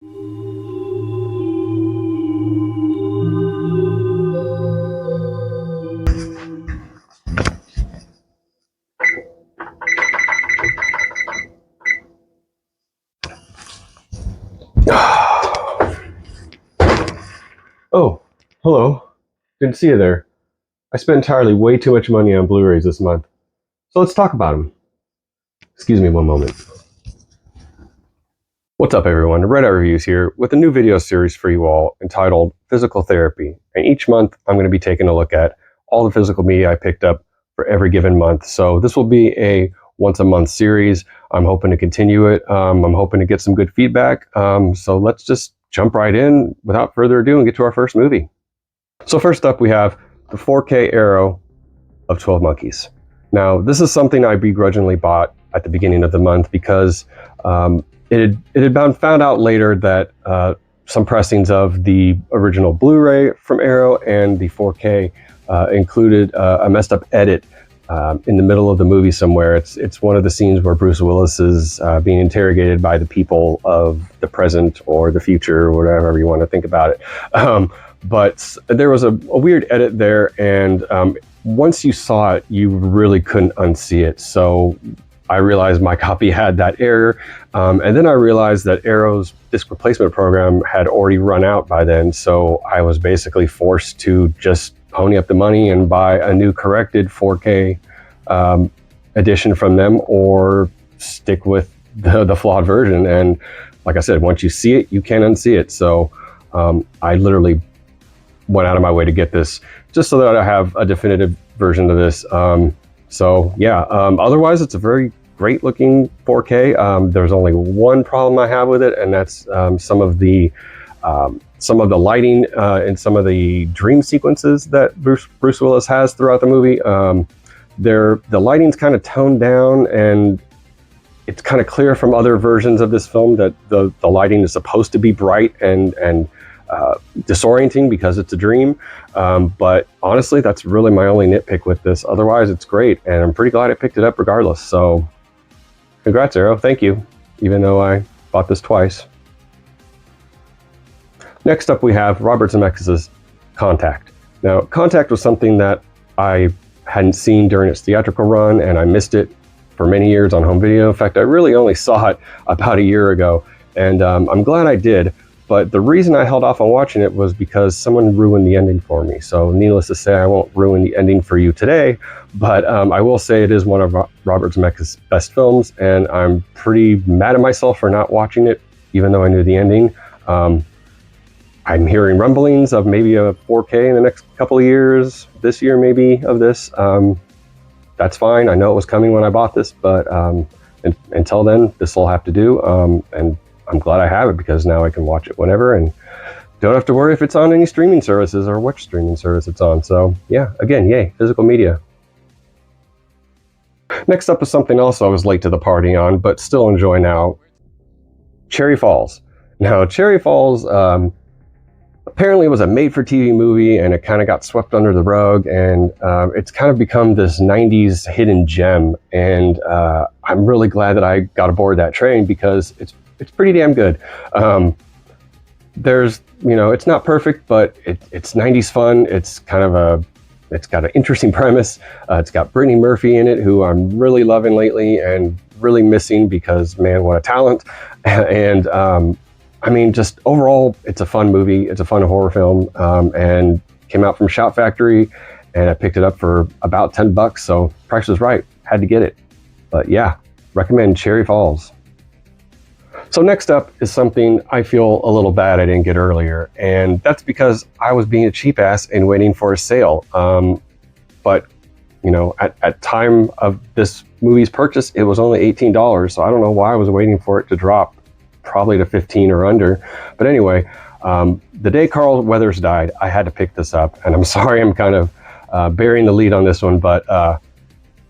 Oh, hello. Didn't see you there. I spent entirely way too much money on Blu-rays this month. So let's talk about them. Excuse me one moment. What's up, everyone? Red Eye Reviews here with a new video series for you all entitled Physical Therapy. And each month I'm going to be taking a look at all the physical media I picked up for every given month. So this will be a once-a-month series. I'm hoping to continue it. I'm hoping to get some good feedback. So let's just jump right in without further ado and get to our first movie. So first up, we have the 4K Arrow of 12 Monkeys. Now, this is something I begrudgingly bought at the beginning of the month because it had been found out later that some pressings of the original Blu-ray from Arrow and the 4K included a messed up edit in the middle of the movie somewhere. It's one of the scenes where Bruce Willis is being interrogated by the people of the present or the future, or whatever you want to think about it. But there was a weird edit there, and once you saw it, you really couldn't unsee it. So I realized my copy had that error, and then I realized that Arrow's disc replacement program had already run out by then, so I was basically forced to just pony up the money and buy a new corrected 4K edition from them, or stick with the flawed version. And like I said, once you see it, you can't unsee it. So I literally went out of my way to get this just so that I have a definitive version of this. So yeah, otherwise it's a very great looking 4K. There's only one problem I have with it, and that's some of the lighting and some of the dream sequences that Bruce Willis has throughout the movie. The lighting's kind of toned down, and it's kind of clear from other versions of this film that the lighting is supposed to be bright and disorienting because it's a dream. But honestly, that's really my only nitpick with this. Otherwise, it's great, and I'm pretty glad I picked it up regardless. So congrats, Arrow. Thank you, even though I bought this twice. Next up, we have Robert Zemeckis' Contact. Now, Contact was something that I hadn't seen during its theatrical run, and I missed it for many years on home video. In fact, I really only saw it about a year ago, and I'm glad I did. But the reason I held off on watching it was because someone ruined the ending for me. So needless to say, I won't ruin the ending for you today, but I will say it is one of Robert Zemeckis' best films, and I'm pretty mad at myself for not watching it, even though I knew the ending. I'm hearing rumblings of maybe a 4K in the next couple of years, this year maybe, of this. That's fine. I know it was coming when I bought this, but until then, this will have to do. And I'm glad I have it, because now I can watch it whenever and don't have to worry if it's on any streaming services or which streaming service it's on. So yeah, again, yay, physical media. Next up is something else I was late to the party on, but still enjoy now. Cherry Falls. Now, Cherry Falls apparently was a made-for-TV movie, and it kind of got swept under the rug, and it's kind of become this 90s hidden gem. And I'm really glad that I got aboard that train, because it's pretty damn good. There's, it's not perfect, but it's 90s fun. It's got an interesting premise. It's got Brittany Murphy in it, who I'm really loving lately and really missing, because man, what a talent. And I mean, just overall, it's a fun movie. It's a fun horror film, and came out from Shout Factory, and I picked it up for about $10. So price was right. Had to get it. But yeah, recommend Cherry Falls. So next up is something I feel a little bad I didn't get earlier, and that's because I was being a cheap ass and waiting for a sale. But at time of this movie's purchase, it was only $18. So I don't know why I was waiting for it to drop, probably to 15 or under. But anyway, the day Carl Weathers died, I had to pick this up, and I'm sorry I'm kind of bearing the lead on this one, but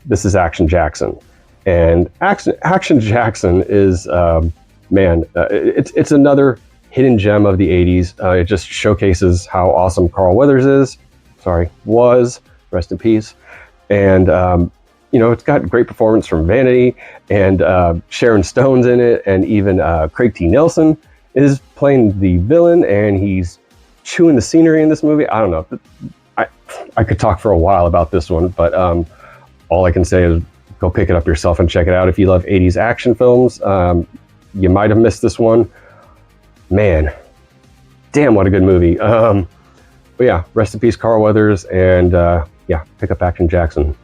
this is Action Jackson. And Action Jackson is it's another hidden gem of the 80s. It just showcases how awesome Carl Weathers was, rest in peace. And it's got great performance from Vanity, and Sharon Stone's in it, and even Craig T. Nelson is playing the villain, and he's chewing the scenery in this movie. I don't know. I could talk for a while about this one, but all I can say is go pick it up yourself and check it out. If you love 80s action films, you might have missed this one. Man, damn, what a good movie. But yeah, rest in peace, Carl Weathers, and yeah, pick up Action Jackson.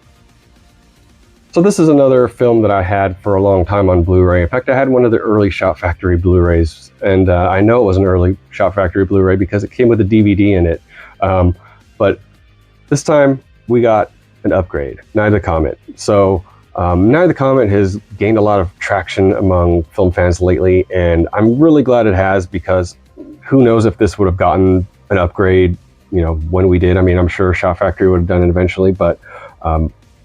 So this is another film that I had for a long time on Blu-ray. In fact, I had one of the early Shout Factory Blu-rays, and I know it was an early Shout Factory Blu-ray because it came with a DVD in it. But this time we got an upgrade, Night of the Comet. So Night of the Comet has gained a lot of traction among film fans lately, and I'm really glad it has, because who knows if this would have gotten an upgrade, you know, when we did. I mean, I'm sure Shout Factory would have done it eventually, but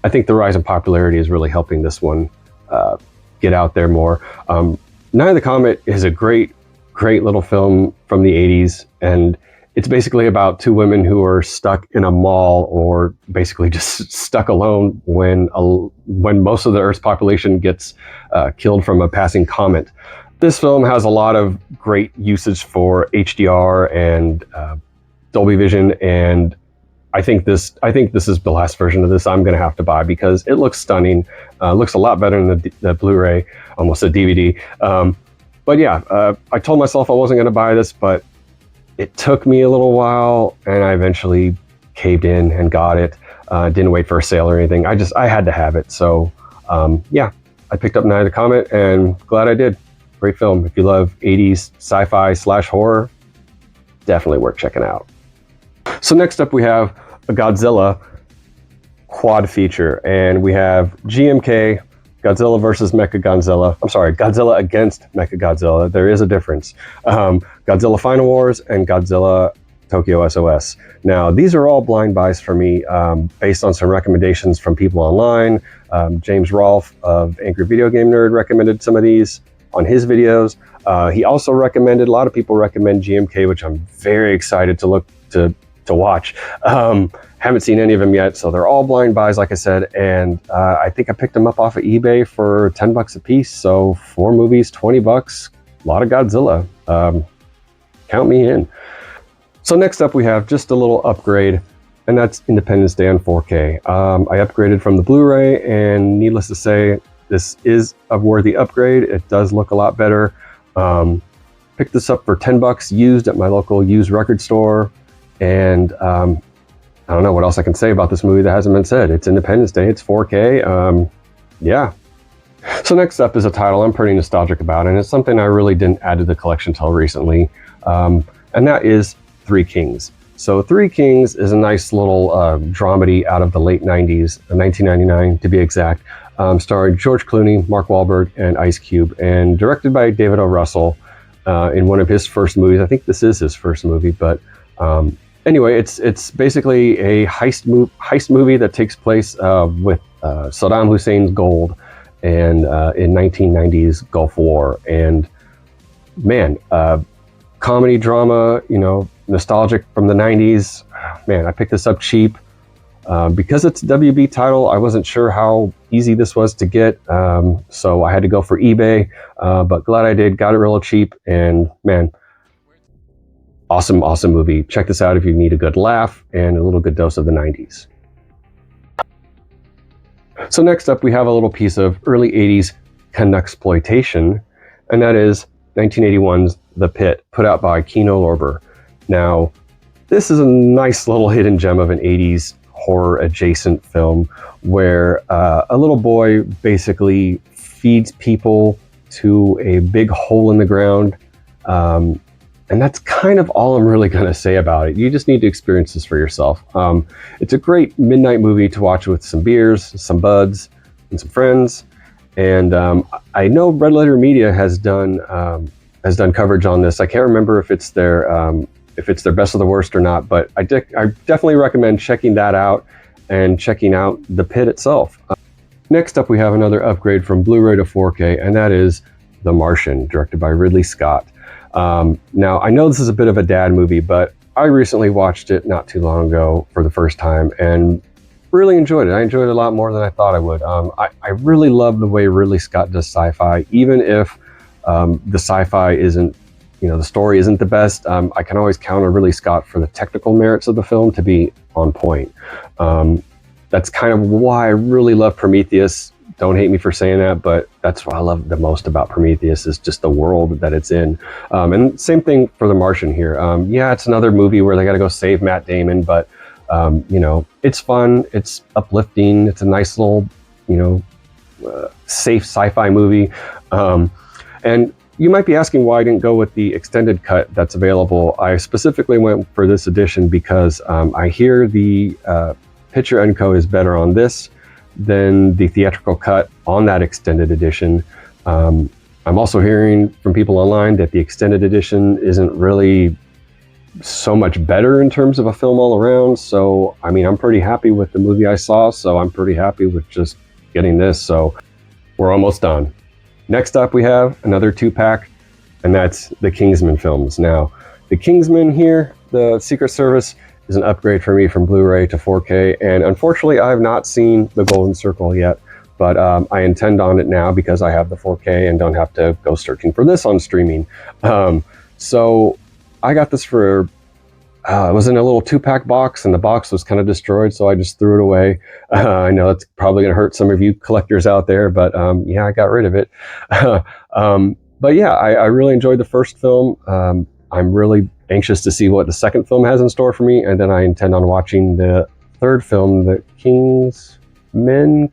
I think the rise in popularity is really helping this one get out there more. Night of the Comet is a great little film from the 80s, and it's basically about two women who are stuck in a mall, or basically just stuck alone when most of the Earth's population gets killed from a passing comet. This film has a lot of great usage for HDR and Dolby Vision, and I think this is the last version of this I'm going to have to buy, because it looks stunning. Looks a lot better than the Blu-ray, almost a DVD. But yeah, I told myself I wasn't going to buy this, but it took me a little while, and I eventually caved in and got it. Didn't wait for a sale or anything. I had to have it. So yeah, I picked up Night of the Comet, and glad I did. Great film. If you love 80s sci-fi / horror, definitely worth checking out. So next up we have a Godzilla quad feature, and we have GMK, Godzilla versus Mechagodzilla. I'm sorry, Godzilla against Mechagodzilla. There is a difference. Godzilla Final Wars and Godzilla Tokyo SOS. Now, these are all blind buys for me, based on some recommendations from people online. James Rolfe of Angry Video Game Nerd recommended some of these on his videos. He also recommended, a lot of people recommend GMK, which I'm very excited to watch. Haven't seen any of them yet, so they're all blind buys, like I said, and I think I picked them up off of eBay for $10 a piece, so 4 movies, $20, a lot of Godzilla. Count me in. So next up we have just a little upgrade, and that's Independence Day on 4K. I upgraded from the Blu-ray, and needless to say, this is a worthy upgrade. It does look a lot better. Picked this up for $10 used at my local used record store. And I don't know what else I can say about this movie that hasn't been said. It's Independence Day, it's 4K, yeah. So next up is a title I'm pretty nostalgic about, and it's something I really didn't add to the collection until recently, and that is Three Kings. So Three Kings is a nice little dramedy out of the late 90s, 1999 to be exact, starring George Clooney, Mark Wahlberg, and Ice Cube, and directed by David O. Russell in one of his first movies. I think this is his first movie, but anyway, it's basically a heist movie that takes place with Saddam Hussein's gold and in 1990s Gulf War. And man, comedy drama, you know, nostalgic from the 90s. Man, I picked this up cheap because it's a WB title. I wasn't sure how easy this was to get, so I had to go for eBay. But glad I did. Got it real cheap, and man, awesome movie. Check this out if you need a good laugh and a little good dose of the 90s. So next up, we have a little piece of early 80s Canucksploitation, and that is 1981's The Pit, put out by Kino Lorber. Now, this is a nice little hidden gem of an 80s horror adjacent film where a little boy basically feeds people to a big hole in the ground. And that's kind of all I'm really going to say about it. You just need to experience this for yourself. It's a great midnight movie to watch with some beers, some buds, and some friends. And I know Red Letter Media has done coverage on this. I can't remember if it's their best of the worst or not, but I definitely recommend checking that out and checking out The Pit itself. Next up, we have another upgrade from Blu-ray to 4K, and that is The Martian, directed by Ridley Scott. Now, I know this is a bit of a dad movie, but I recently watched it not too long ago for the first time and really enjoyed it. I enjoyed it a lot more than I thought I would. I really love the way Ridley Scott does sci-fi, even if the sci-fi isn't the story isn't the best, I can always count on Ridley Scott for the technical merits of the film to be on point. That's kind of why I really love Prometheus. Don't hate me for saying that, but that's what I love the most about Prometheus, is just the world that it's in. And same thing for The Martian here. Yeah, it's another movie where they got to go save Matt Damon, but it's fun, it's uplifting, it's a nice little, safe sci-fi movie. And you might be asking why I didn't go with the extended cut that's available. I specifically went for this edition because I hear the picture encode is better on this than the theatrical cut on that extended edition. I'm also hearing from people online that the extended edition isn't really so much better in terms of a film all around. So, I mean, I'm pretty happy with the movie I saw, so I'm pretty happy with just getting this. So we're almost done. Next up, we have another 2-pack, and that's the Kingsman films. Now, the Kingsman here, the Secret Service, is an upgrade for me from Blu-ray to 4K, and unfortunately, I have not seen the Golden Circle yet, but I intend on it now because I have the 4K and don't have to go searching for this on streaming. So I got this for, it was in a little 2-pack box, and the box was kind of destroyed, so I just threw it away. I know it's probably going to hurt some of you collectors out there, but yeah, I got rid of it. But yeah, I really enjoyed the first film. I'm really anxious to see what the second film has in store for me, and then I intend on watching the third film, the Kingsman?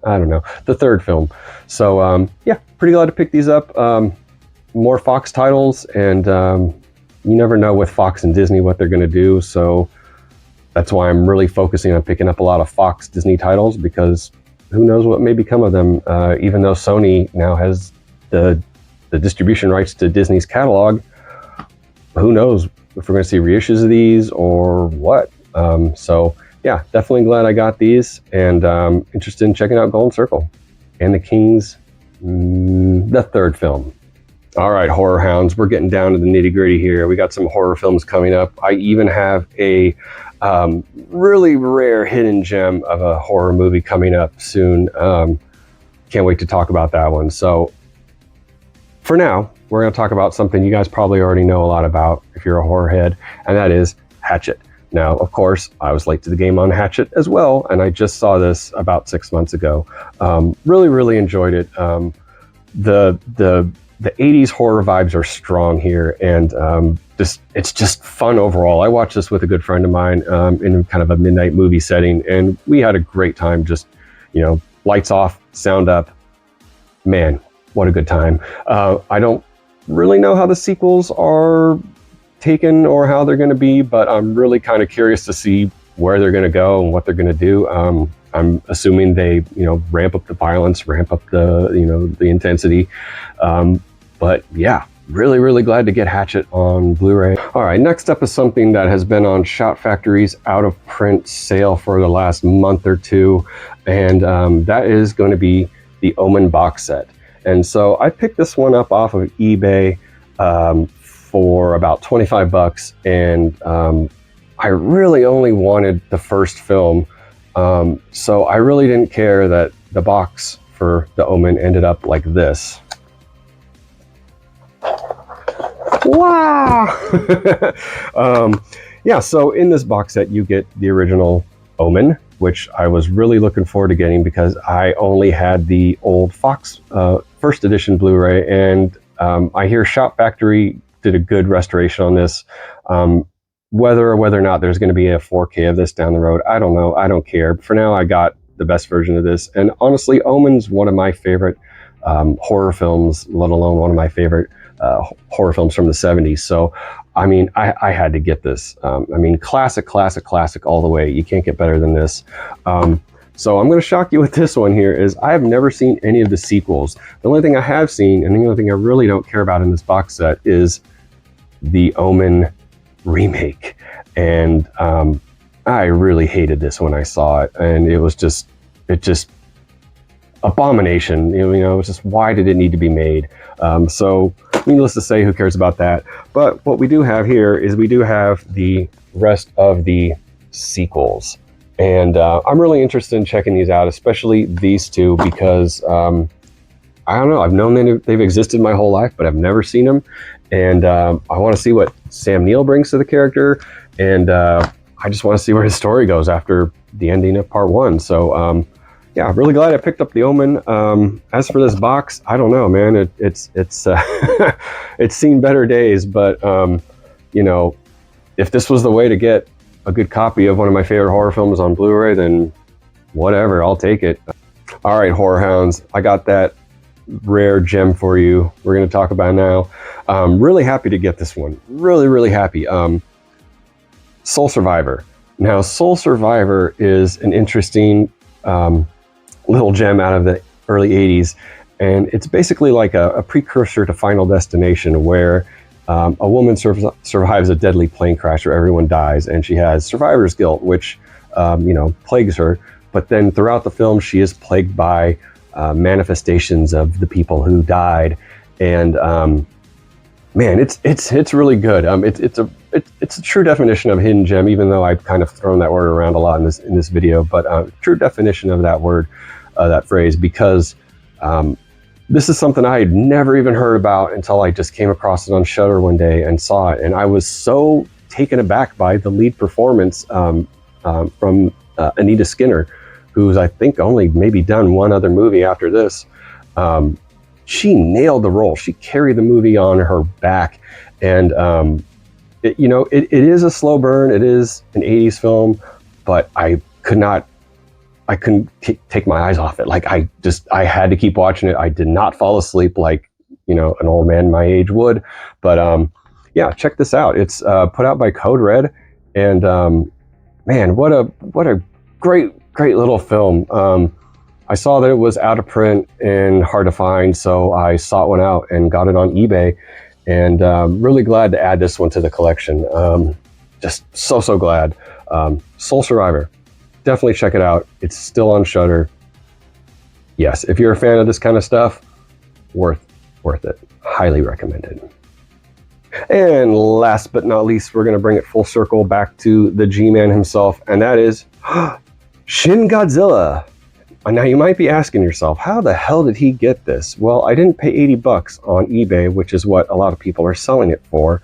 I don't know, the third film. So yeah, pretty glad to pick these up. More Fox titles, and you never know with Fox and Disney what they're going to do, so that's why I'm really focusing on picking up a lot of Fox Disney titles, because who knows what may become of them. Even though Sony now has the distribution rights to Disney's catalog, who knows if we're going to see reissues of these or what. So yeah, definitely glad I got these, and interested in checking out Golden Circle and the Kings, the third film. All right, horror hounds, we're getting down to the nitty gritty here. We got some horror films coming up. I even have a really rare hidden gem of a horror movie coming up soon. Can't wait to talk about that one. So for now, we're going to talk about something you guys probably already know a lot about if you're a horror head, and that is Hatchet. Now, of course, I was late to the game on Hatchet as well, and I just saw this about 6 months ago. Really enjoyed it. The 80s horror vibes are strong here, and it's just fun overall. I watched this with a good friend of mine in kind of a midnight movie setting, and we had a great time. Just, lights off, sound up. Man, what a good time. I don't really know how the sequels are taken or how they're going to be, but I'm really kind of curious to see where they're going to go and what they're going to do. I'm assuming they, ramp up the violence, ramp up the, the intensity. But yeah, really glad to get Hatchet on Blu-ray. All right, next up is something that has been on Shout Factory's out of print sale for the last month or two, and that is going to be the Omen box set. And so I picked this one up off of eBay for about 25 bucks, and I really only wanted the first film. So I really didn't care that the box for the Omen ended up like this. Wow! Yeah, so in this box set you get the original Omen, which I was really looking forward to getting because I only had the old Fox first edition Blu-ray, and I hear Shout Factory did a good restoration on this. Whether or not there's going to be a 4K of this down the road, I don't know. I don't care. For now, I got the best version of this. And honestly, Omen's one of my favorite horror films, let alone one of my favorite horror films from the 70s. So, I mean, I had to get this. I mean, classic all the way. You can't get better than this. So I'm going to shock you with this one here is I have never seen any of the sequels. The only thing I have seen, and the only thing I really don't care about in this box set, is the Omen remake. And I really hated this when I saw it, and it just abomination. It's just, why did it need to be made? So needless to say, who cares about that? But what we do have here is we do have the rest of the sequels, and I'm really interested in checking these out, especially these two, because I don't know. I've known they've existed my whole life, but I've never seen them. And I want to see what Sam Neill brings to the character. And I just want to see where his story goes after the ending of part 1. So yeah, I'm really glad I picked up the Omen. As for this box, I don't know, man. It's it's seen better days, but you know, if this was the way to get a good copy of one of my favorite horror films on Blu-ray, then whatever, I'll take it. All right, horror hounds, I got that rare gem for you. We're going to talk about now. Really happy to get this one. Really happy. Soul Survivor. Now, Soul Survivor is an interesting little gem out of the early 80s, and it's basically like a precursor to Final Destination, where a woman survives a deadly plane crash where everyone dies, and she has survivor's guilt, which you know, plagues her. But then throughout the film, she is plagued by manifestations of the people who died, and man, it's really good. It's a true definition of hidden gem, even though I've kind of thrown that word around a lot in this video. But true definition of that word, that phrase, because this is something I had never even heard about until I just came across it on Shudder one day and saw it, and I was so taken aback by the lead performance from Anita Skinner, who's I think only maybe done one other movie after this. She nailed the role. She carried the movie on her back, and you know, it is a slow burn. It is an 80s film, but I couldn't take my eyes off it. Like I had to keep watching it. I did not fall asleep like, you know, an old man my age would. But yeah, check this out. It's put out by Code Red, and man, what a great little film. I saw that it was out of print and hard to find, so I sought one out and got it on eBay, and really glad to add this one to the collection. Just so glad. Soul Survivor, definitely check it out. It's still on Shudder. Yes, if you're a fan of this kind of stuff, worth it. Highly recommended. And last but not least, we're going to bring it full circle back to the G-Man himself, and that is Shin Godzilla. Now you might be asking yourself, how the hell did he get this? Well, I didn't pay $80 on eBay, which is what a lot of people are selling it for.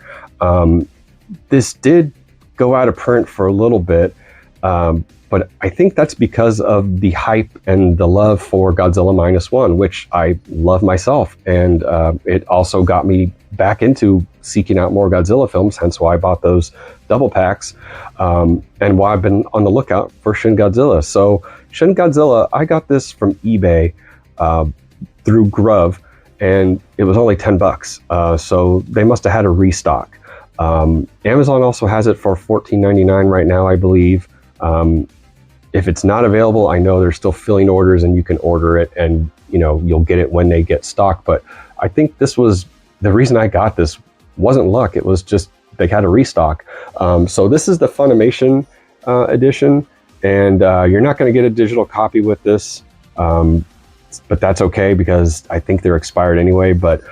This did go out of print for a little bit, but I think that's because of the hype and the love for Godzilla -1, which I love myself. And it also got me back into seeking out more Godzilla films, hence why I bought those double packs, and why I've been on the lookout for Shin Godzilla. So Shin Godzilla, I got this from eBay through Grove, and it was only $10. So they must have had a restock. Amazon also has it for $14.99 right now, I believe. If it's not available, I know they're still filling orders, and you can order it, and you know, you'll get it when they get stock. But I think this was the reason I got this. Wasn't luck, it was just they had a restock. So this is the Funimation edition, and you're not going to get a digital copy with this, but that's okay because I think they're expired anyway. But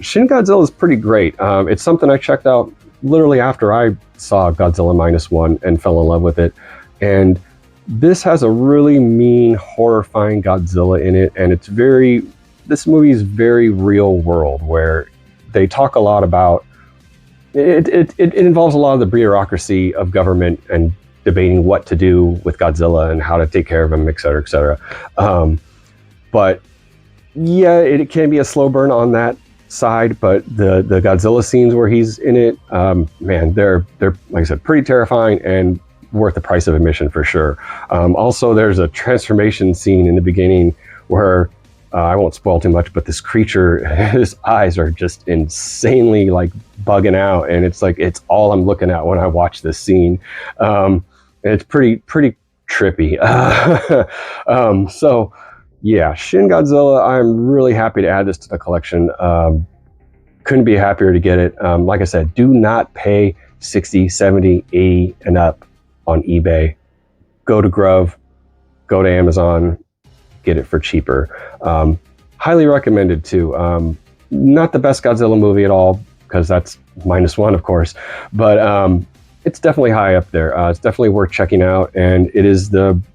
Shin Godzilla is pretty great. It's something I checked out literally after I saw Godzilla -1 and fell in love with it. And this has a really mean, horrifying Godzilla in it, and this movie is very real world, where they talk a lot about it involves a lot of the bureaucracy of government and debating what to do with Godzilla and how to take care of him, et cetera, et cetera. But yeah, it can be a slow burn on that side, but the Godzilla scenes where he's in it, man, they're like I said, pretty terrifying and worth the price of admission for sure. Also, there's a transformation scene in the beginning where I won't spoil too much, but this creature, his eyes are just insanely like bugging out, and it's like it's all I'm looking at when I watch this scene. And it's pretty trippy. So yeah, Shin Godzilla, I'm really happy to add this to the collection. Couldn't be happier to get it. Like I said, do not pay 60, 70, 80 and up on eBay. Go to Grove, go to Amazon, get it for cheaper. Highly recommended too. Not the best Godzilla movie at all, because that's -1, of course, but it's definitely high up there. It's definitely worth checking out, and it is I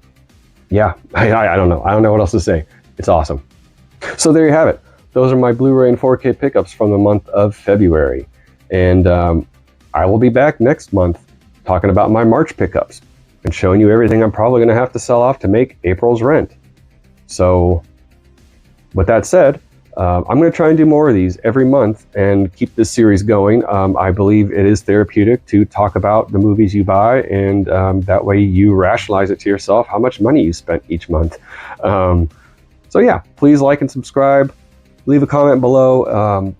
don't know what else to say. It's awesome. So there you have it. Those are my Blu-ray and 4K pickups from the month of February. And I will be back next month talking about my March pickups and showing you everything I'm probably going to have to sell off to make April's rent. So with that said, I'm going to try and do more of these every month and keep this series going. I believe it is therapeutic to talk about the movies you buy, and that way you rationalize it to yourself how much money you spent each month. So yeah, please like and subscribe. Leave a comment below.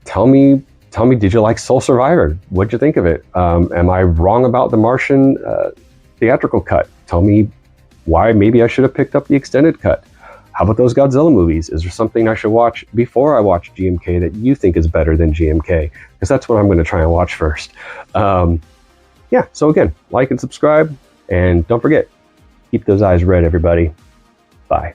Tell me, did you like Soul Survivor? What'd you think of it? Am I wrong about the Martian theatrical cut? Tell me why maybe I should have picked up the extended cut. How about those Godzilla movies? Is there something I should watch before I watch GMK that you think is better than GMK? Because that's what I'm going to try and watch first. Yeah, so again, like and subscribe, and don't forget, keep those eyes red, everybody. Bye.